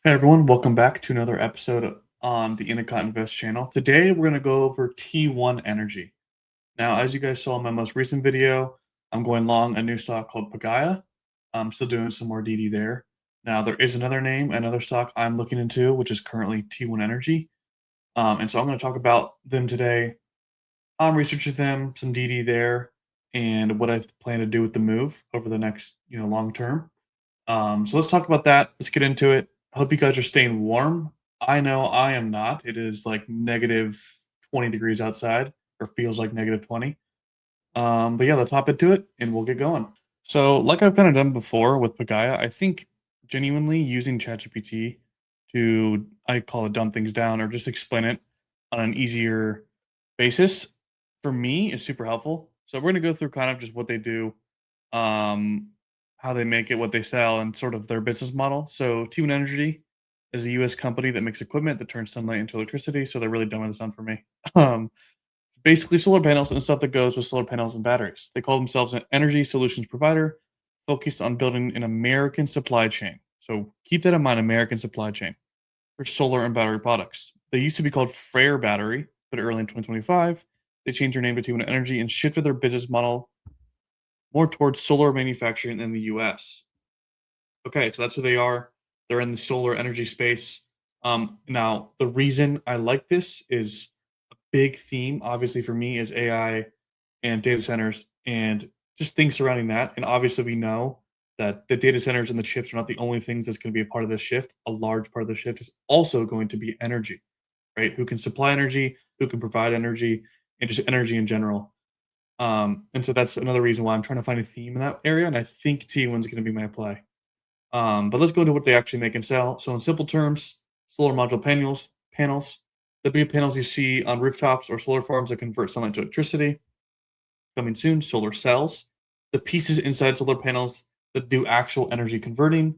Hey everyone, welcome back to another episode on the Innocott Invest channel. Today we're going to go over T1 Energy. Now, as you guys saw in my most recent video, I'm going long a new stock called Pagaya. I'm still doing some more DD there. Now, there is another stock I'm looking into, which is currently T1 Energy. And so I'm going to talk about them today. I'm researching them, some DD there, and what I plan to do with the move over the next, long term. So let's talk about that. Let's get into it. I hope you guys are staying warm. I know I am not. It is like negative 20 degrees outside, or feels like negative 20. But yeah, let's hop into it and we'll get going. So, like I've kind of done before with Pagaya, I think genuinely using ChatGPT to, I call it dumb things down or just explain it on an easier basis for me is super helpful. So, we're going to go through kind of just what they do, um, how they make it, what they sell, and sort of their business model. So, T1 Energy is a US company that makes equipment that turns sunlight into electricity. So, they're really dumbing this down for me. Um, Basically solar panels and stuff that goes with solar panels and batteries. They call themselves an energy solutions provider focused on building an American supply chain. So keep that in mind, American supply chain for solar and battery products. They used to be called Freyr Battery, but early in 2025, they changed their name to T1 Energy and shifted their business model more towards solar manufacturing in the US. Okay, so that's who they are. They're in the solar energy space. Now, the reason I like this is big theme, obviously, for me is AI and data centers and just things surrounding that. And obviously, we know that the data centers and the chips are not the only things that's going to be a part of this shift. A large part of the shift is also going to be energy, right? Who can supply energy, who can provide energy, and just energy in general. And so that's another reason why I'm trying to find a theme in that area. And I think T1's going to be my play. But let's go into what they actually make and sell. So, in simple terms, solar module panels, the big panels you see on rooftops or solar farms that convert sunlight to electricity. Coming soon, solar cells, the pieces inside solar panels that do actual energy converting.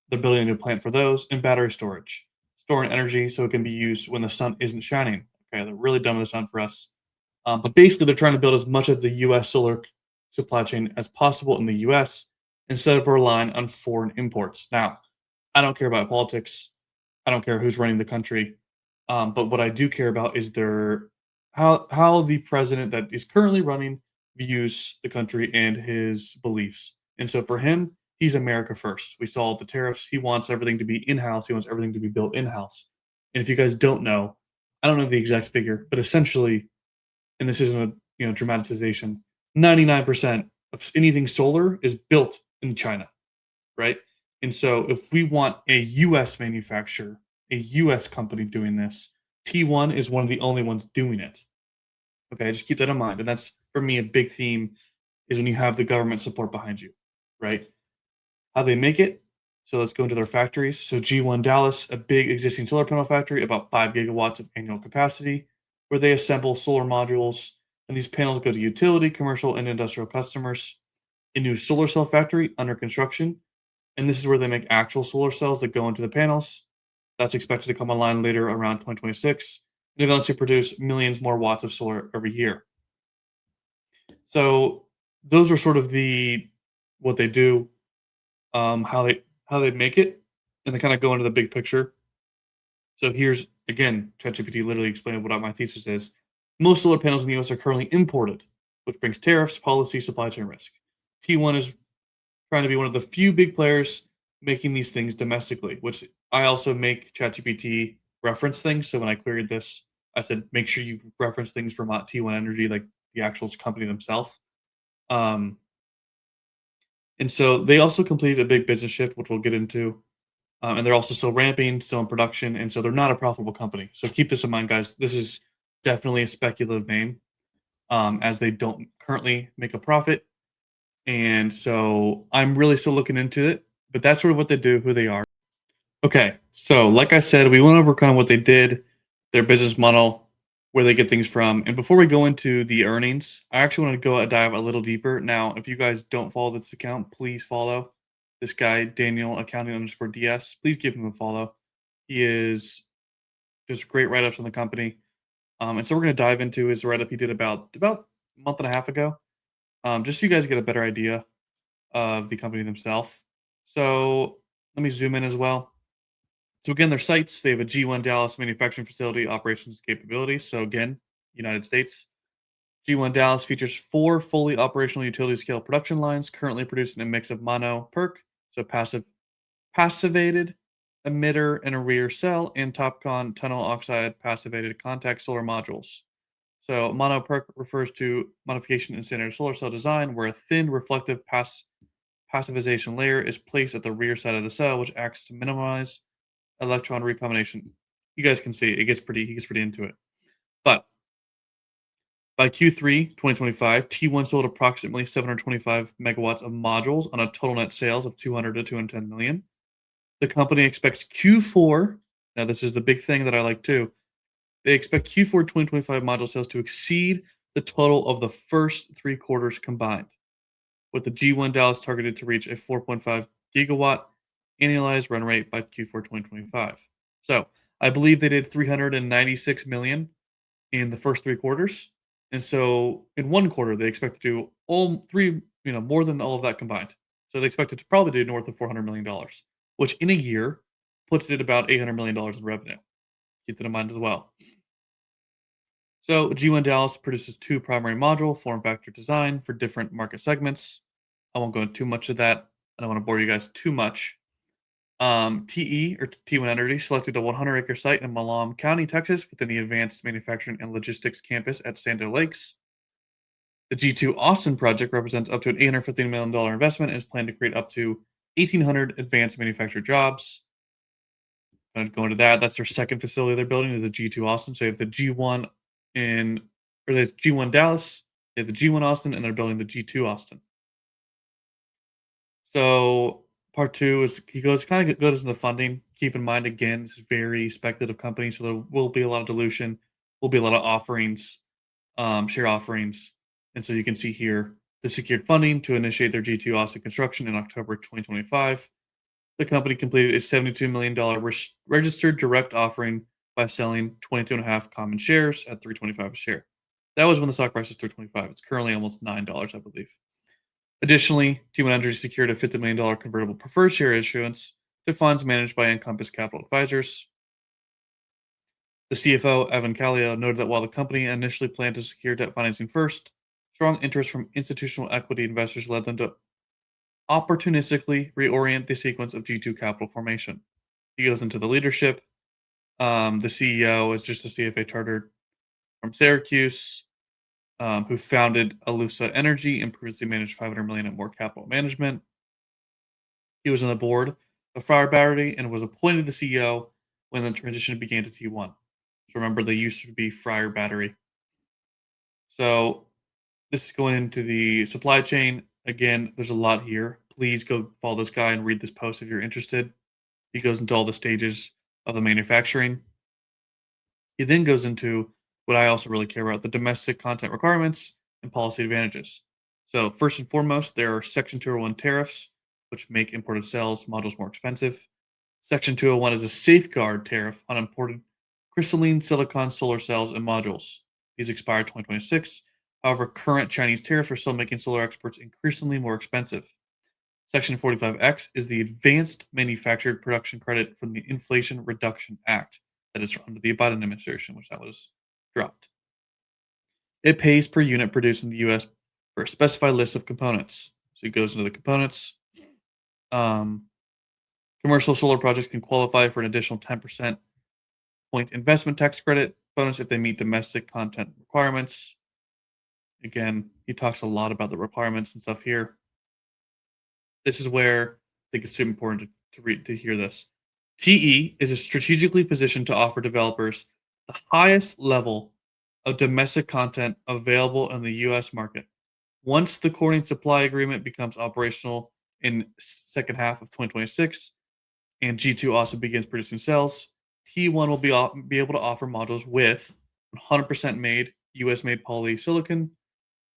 They're building a new plant for those, and battery storage, storing energy so it can be used when the sun isn't shining. Okay, they're really dumbing this down for us. But basically, they're trying to build as much of the U.S. solar supply chain as possible in the U.S. instead of relying on foreign imports. Now, I don't care about politics. I don't care who's running the country. But what I do care about is their how the president that is currently running views the country and his beliefs. And so for him, he's America first. We saw the tariffs. He wants everything to be in-house. He wants everything to be built in-house. And if you guys don't know, I don't know the exact figure, but essentially, and this isn't a dramatization, 99% of anything solar is built in China, right? And so if we want a US manufacturer, a US company doing this, T1 is one of the only ones doing it. Okay, just keep that in mind. And that's for me a big theme is when you have the government support behind you, right? How they make it. So let's go into their factories. So G1 Dallas, a big existing solar panel factory, about 5 gigawatts of annual capacity, where they assemble solar modules, and these panels go to utility, commercial, and industrial customers. A new solar cell factory under construction, and this is where they make actual solar cells that go into the panels. That's expected to come online later around 2026 and eventually produce millions more watts of solar every year. So those are sort of the what they do, how they make it, and they kind of go into the big picture. So here's again, ChatGPT literally explained what my thesis is. Most solar panels in the US are currently imported, which brings tariffs, policy, supply chain risk. T1 is trying to be one of the few big players making these things domestically, which I also make ChatGPT reference things. So when I queried this, I said, make sure you reference things from T1 Energy, like the actual company themselves. Um, and so they also completed a big business shift, which we'll get into. And they're also still ramping, still in production. And so they're not a profitable company. So keep this in mind, guys. This is definitely a speculative name, as they don't currently make a profit. And so I'm really still looking into it, but that's sort of what they do, who they are. Okay, so like I said, we went over kind of what they did, their business model, where they get things from. And before we go into the earnings, I actually want to go dive a little deeper. Now, if you guys don't follow this account, please follow this guy, Daniel Accounting underscore DS. Please give him a follow. He is just great write ups on the company. And so we're going to dive into his write up he did about a month and a half ago, just so you guys get a better idea of the company themselves. So let me zoom in as well. So again, their sites, they have a G1 Dallas manufacturing facility operations capabilities. So again, United States. G1 Dallas features 4 fully operational utility scale production lines currently producing a mix of mono PERC, so passivated emitter and a rear cell, and TOPCon tunnel oxide passivated contact solar modules. So mono PERC refers to modification in standard solar cell design, where a thin reflective passivization layer is placed at the rear side of the cell, which acts to minimize electron recombination. You guys can see he gets pretty into it. But by Q3 2025, T1 sold approximately 725 megawatts of modules on a total net sales of 200 to 210 million. The company expects Q4, now this is the big thing that I like too. They expect Q4 2025 module sales to exceed the total of the first 3 quarters combined, with the G1 Dallas targeted to reach a 4.5 gigawatt annualized run rate by Q4 2025. So, I believe they did 396 million in the first 3 quarters. And so in 1 quarter, they expect to do all 3, more than all of that combined. So they expect it to probably do north of $400 million, which in a year puts it at about $800 million in revenue. Keep that in mind as well. So G1 Dallas produces 2 primary module form factor design for different market segments. I won't go into too much of that. I don't want to bore you guys too much. TE or T1 Energy selected a 100-acre site in Malam County, Texas, within the Advanced Manufacturing and Logistics campus at Sandow Lakes. The G2 Austin project represents up to an $850 million investment and is planned to create up to 1,800 advanced manufactured jobs. I'm going to go into that. That's their second facility they're building is the G2 Austin. So you have the G1 the G1 Dallas, they have the G1 Austin, and they're building the G2 Austin. So part 2 is he goes into funding. Keep in mind again, this is very speculative company, so there will be a lot of dilution, will be a lot of offerings, share offerings, and so you can see here the secured funding to initiate their G2 Austin construction in October 2025. The company completed a $72 million registered direct offering by selling 22.5 common shares at $3.25 a share. That was when the stock price was $3.25. It's currently almost $9, I believe. Additionally, T1 Energy secured a $50 million convertible preferred share issuance to funds managed by Encompass Capital Advisors. The CFO, Evan Callio, noted that while the company initially planned to secure debt financing first, strong interest from institutional equity investors led them to opportunistically reorient the sequence of G2 capital formation. He goes into the leadership. The CEO is just a CFA chartered from Syracuse, who founded Alusa Energy and previously managed $500 million at More Capital Management. He was on the board of Fire Battery and was appointed the CEO when the transition began to T1. So remember, they used to be Fryer Battery. So this is going into the supply chain. Again, there's a lot here. Please go follow this guy and read this post if you're interested. He goes into all the stages of the manufacturing. He then goes into what I also really care about, the domestic content requirements and policy advantages. So first and foremost, there are Section 201 tariffs, which make imported cells modules more expensive. Section 201 is a safeguard tariff on imported crystalline silicon solar cells and modules. These expire 2026. However, current Chinese tariffs are still making solar exports increasingly more expensive. Section 45X is the Advanced Manufactured Production Credit from the Inflation Reduction Act that is under the Biden administration, which that was dropped. It pays per unit produced in the U.S. for a specified list of components. So it goes into the components. Commercial solar projects can qualify for an additional 10% point investment tax credit bonus if they meet domestic content requirements. Again, he talks a lot about the requirements and stuff here. This is where I think it's super important to hear this. TE is strategically positioned to offer developers the highest level of domestic content available in the U.S. market. Once the Corning supply agreement becomes operational in second half of 2026, and G2 also begins producing cells, T1 will be able to offer modules with 100% made US made polysilicon,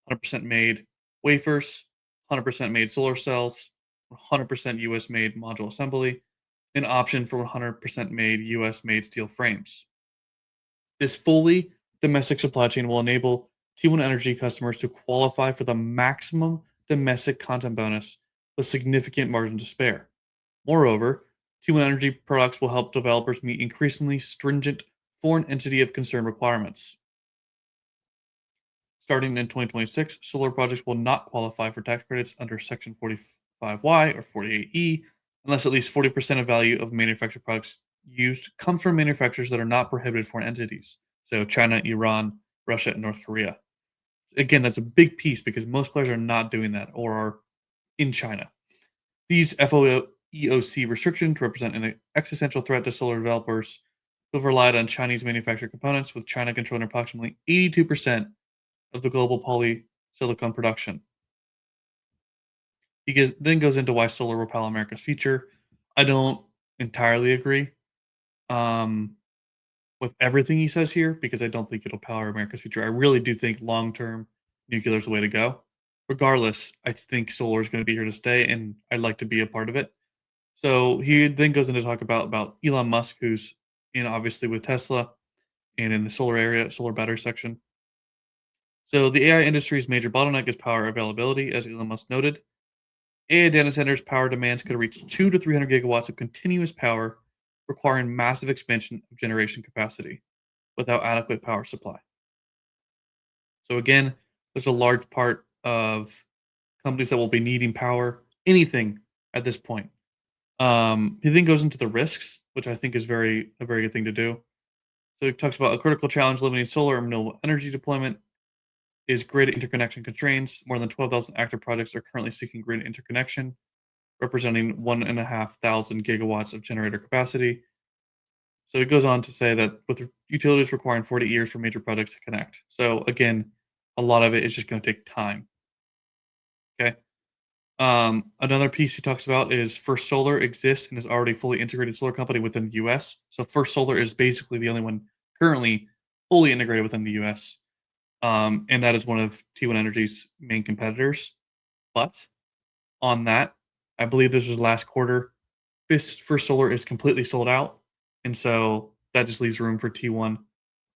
100% made wafers, 100% made solar cells, 100% US made module assembly, an option for 100% made US made steel frames. This fully domestic supply chain will enable T1 Energy customers to qualify for the maximum domestic content bonus with significant margin to spare. Moreover, T1 Energy products will help developers meet increasingly stringent foreign entity of concern requirements. Starting in 2026, solar projects will not qualify for tax credits under Section 45Y or 48E unless at least 40% of value of manufactured products used comes from manufacturers that are not prohibited foreign entities. So China, Iran, Russia, and North Korea. Again, that's a big piece because most players are not doing that or are in China. These FOEOC restrictions represent an existential threat to solar developers who have relied on Chinese manufactured components, with China controlling approximately 82% of the global polysilicon production. Then goes into why solar will power America's future. I don't entirely agree um, with everything he says here because I don't think it'll power America's future. I really do think long term nuclear is the way to go. Regardless, I think solar is going to be here to stay, and I'd like to be a part of it. So he then goes into talk about Elon Musk, who's obviously with Tesla and in the solar area, solar battery section. So the AI industry's major bottleneck is power availability, as Elon Musk noted. AI data centers' power demands could reach 2 to 300 gigawatts of continuous power, requiring massive expansion of generation capacity without adequate power supply. So again, there's a large part of companies that will be needing power, anything at this point. He then goes into the risks, which I think is a very good thing to do. So he talks about a critical challenge limiting solar and renewable energy deployment is grid interconnection constraints. More than 12,000 active projects are currently seeking grid interconnection, representing 1,500 gigawatts of generator capacity. So it goes on to say that with utilities requiring 40 years for major projects to connect. So again, a lot of it is just going to take time. Okay. Another piece he talks about is First Solar exists and is already fully integrated solar company within the US. So First Solar is basically the only one currently fully integrated within the US. And that is one of T1 Energy's main competitors. But on that, I believe this was last quarter. This First Solar is completely sold out. And so that just leaves room for T1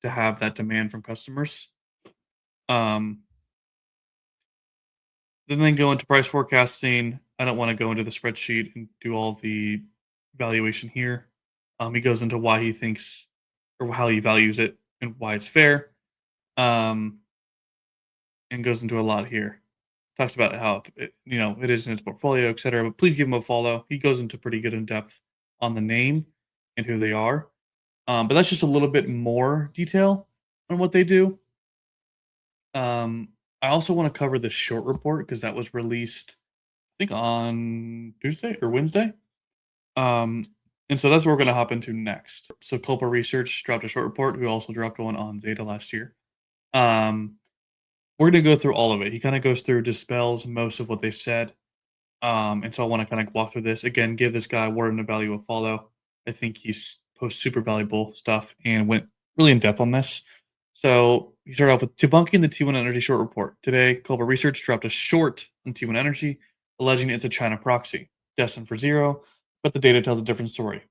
to have that demand from customers. Um, then go into price forecasting. I don't want to go into the spreadsheet and do all the valuation here. He goes into why he thinks or how he values it and why it's fair. Um, and goes into a lot here. Talks about how it is in his portfolio, etc. But please give him a follow. He goes into pretty good in depth on the name and who they are. But that's just a little bit more detail on what they do. I also want to cover the short report because that was released, I think, on Tuesday or Wednesday. And so that's what we're going to hop into next. So Culpa Research dropped a short report, who also dropped one on Zeta last year. We're going to go through all of it. He kind of goes through, dispels most of what they said. And so I want to kind of walk through this. Again, give this guy Warden of Value a follow. I think he's posts super valuable stuff and went really in depth on this. So you start off with debunking the T1 Energy short report. Today, Culpa Research dropped a short on T1 Energy, alleging it's a China proxy, destined for zero, but the data tells a different story.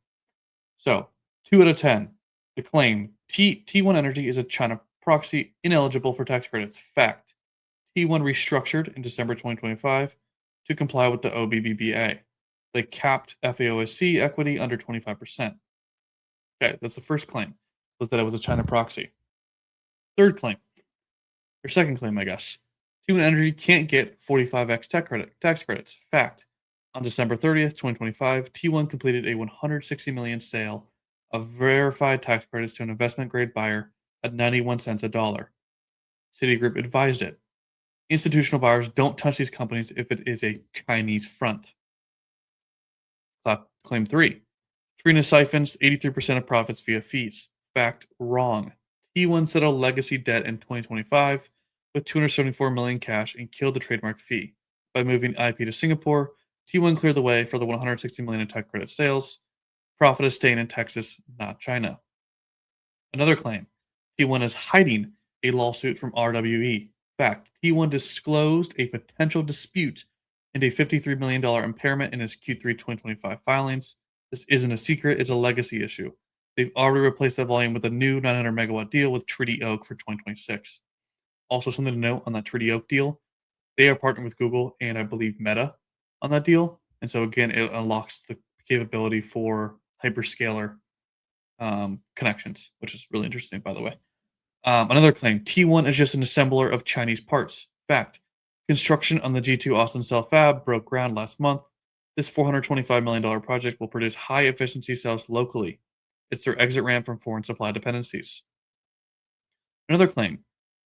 So, 2 out of 10. The claim T1 Energy is a China proxy ineligible for tax credits. Fact. T1 restructured in December 2025 to comply with the OBBBA. They capped FAOSC equity under 25%. Okay, that's the first claim, was that it was a China proxy. Third claim, or second claim, I guess. T1 Energy can't get 45x tax credits. Fact. On December 30th, 2025, T1 completed a 160 million sale of verified tax credits to an investment grade buyer at 91 cents a dollar. Citigroup advised it. Institutional buyers don't touch these companies if it is a Chinese front. Claim 3. Trina siphons 83% of profits via fees. Fact, wrong. T1 settled legacy debt in 2025 with 274 million cash and killed the trademark fee. By moving IP to Singapore, T1 cleared the way for the 160 million in tax credit sales. Profit is staying in Texas, not China. Another claim. T1 is hiding a lawsuit from RWE. Fact, T1 disclosed a potential dispute and a $53 million impairment in its Q3 2025 filings. This isn't a secret, it's a legacy issue. They've already replaced that volume with a new 900 megawatt deal with Treaty Oak for 2026. Also, something to note on that Treaty Oak deal, they are partnered with Google and I believe Meta on that deal. And so, again, it unlocks the capability for hyperscaler connections, which is really interesting, by the way. Another claim: T1 is just an assembler of Chinese parts. Fact: construction on the G2 Austin cell fab broke ground last month. This $425 million project will produce high efficiency cells locally. It's their exit ramp from foreign supply dependencies. Another claim: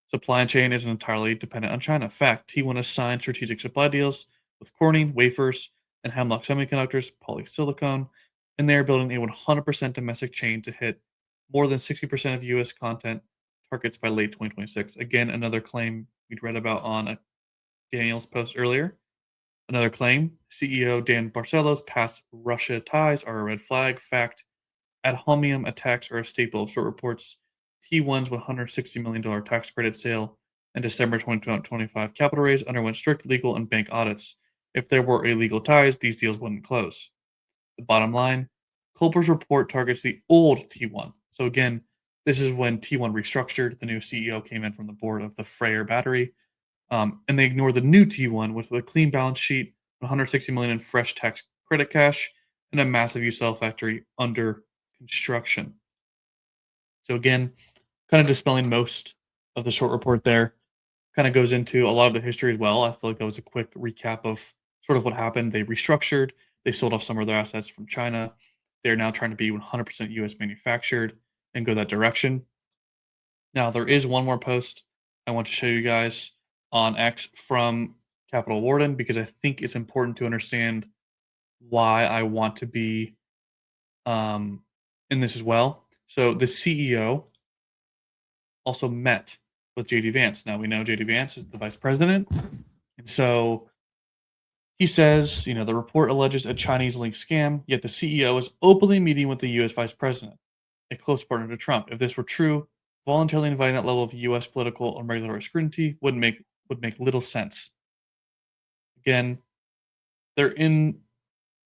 supply chain isn't entirely dependent on China. Fact: T1 has signed strategic supply deals with Corning, Wafers, and Hemlock Semiconductors, polysilicon, and they are building a 100% domestic chain to hit more than 60% of US content targets by late 2026. Again, another claim we'd read about on Daniel's post earlier. Another claim: CEO Dan Barcelos' past Russia ties are a red flag. Fact: Adahomium attacks are a staple of short reports. T1's $160 million tax credit sale and December 2025 capital raise underwent strict legal and bank audits. If there were illegal ties, these deals wouldn't close. The bottom line: Culper's report targets the old T1. So again, this is when T1 restructured. The new CEO came in from the board of the Freyr battery, and they ignore the new T1 with a clean balance sheet, 160 million in fresh tax credit cash, and a massive U cell factory under construction. So again, kind of dispelling most of the short report there. Kind of goes into a lot of the history as well. I feel like that was a quick recap of sort of what happened. They restructured, they sold off some of their assets from China. They're now trying to be 100% US manufactured and go that direction. Now, there is one more post I want to show you guys on X from Capital Warden because I think it's important to understand why I want to be in this as well. So, the CEO also met with JD Vance. Now, we know JD Vance is the vice president. And so he says, the report alleges a Chinese linked scam, yet the CEO is openly meeting with the US vice president, a close partner to Trump. If this were true, voluntarily inviting that level of US political and regulatory scrutiny would make little sense. Again, they're in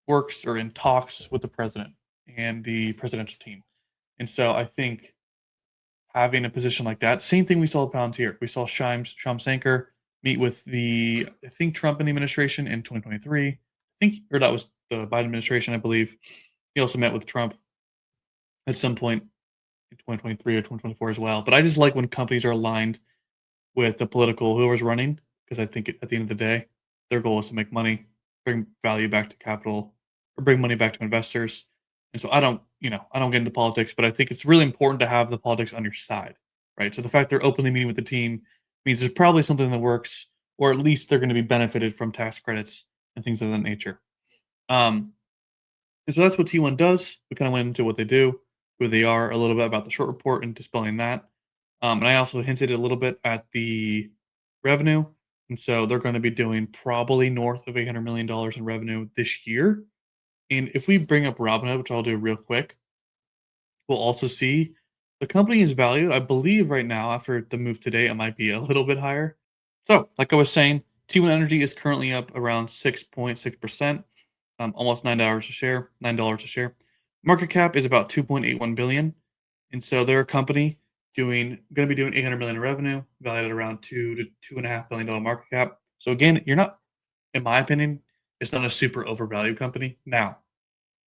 works or in talks with the president and the presidential team. And so I think having a position like that, same thing we saw at Palantir. We saw Shams Sankar meet with I think Trump administration in 2023. Or that was the Biden administration, I believe. He also met with Trump at some point in 2023 or 2024 as well. But I just like when companies are aligned with the political whoever's running, because I think at the end of the day, their goal is to make money, bring value back to capital, or bring money back to investors. And so I don't get into politics, but I think it's really important to have the politics on your side, right? So the fact they're openly meeting with the team means there's probably something that works, or at least they're going to be benefited from tax credits and things of that nature. And so that's what T1 does. We kind of went into what they do, who they are, a little bit about the short report and dispelling that. And I also hinted a little bit at the revenue. And so they're going to be doing probably north of $800 million in revenue this year. And if we bring up Robinhood, which I'll do real quick, we'll also see the company is valued, I believe right now, after the move today, it might be a little bit higher. So, like I was saying, T1 Energy is currently up around 6.6%, almost $9 a share, $9 a share. Market cap is about 2.81 billion. And so they're a company going to be doing 800 million in revenue, valued at around $2 to $2.5 billion market cap. So again, you're not, in my opinion, it's not a super overvalued company. Now,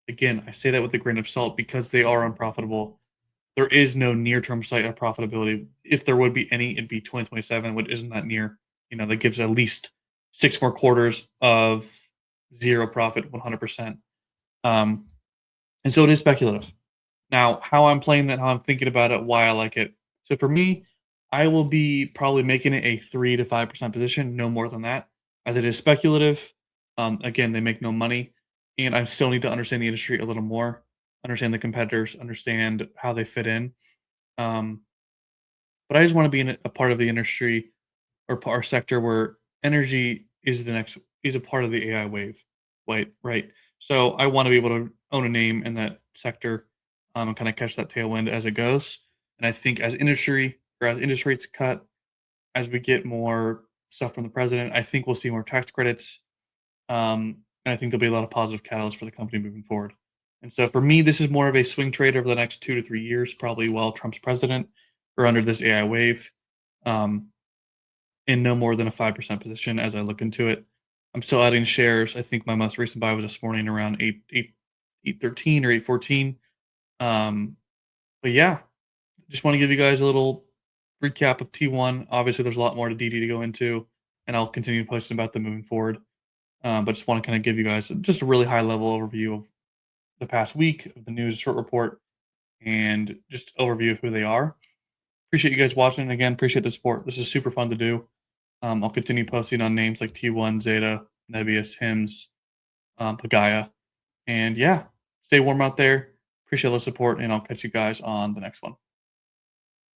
again, I say that with a grain of salt because they are unprofitable. There is no near-term sight of profitability. If there would be any, it'd be 2027, which isn't that near. That gives at least 6 more quarters of zero profit, 100%. And so it is speculative. Now, how I'm playing that, how I'm thinking about it, why I like it. So for me, I will be probably making it a 3 to 5% position, no more than that, as it is speculative. Again, they make no money, and I still need to understand the industry a little more, understand the competitors, understand how they fit in. But I just want to be in a part of the industry or our sector where energy is a part of the AI wave, right? So I want to be able to own a name in that sector, and kind of catch that tailwind as it goes. And I think as interest rates cut, as we get more stuff from the president, I think we'll see more tax credits. And I think there'll be a lot of positive catalysts for the company moving forward. And so for me, this is more of a swing trade over the next 2 to 3 years, probably while Trump's president or under this AI wave, in no more than a 5% position as I look into it. I'm still adding shares. I think my most recent buy was this morning around 813 or 814. But yeah, just want to give you guys a little recap of T1. Obviously, there's a lot more to DD to go into, and I'll continue posting about them moving forward. But just want to kind of give you guys just a really high level overview of the past week of the news short report and just overview of who they are. Appreciate you guys watching. And again, appreciate the support. This is super fun to do. I'll continue posting on names like T1, Zeta, Nebius, Hims, Pagaya. And yeah, stay warm out there. Appreciate the support, and I'll catch you guys on the next one.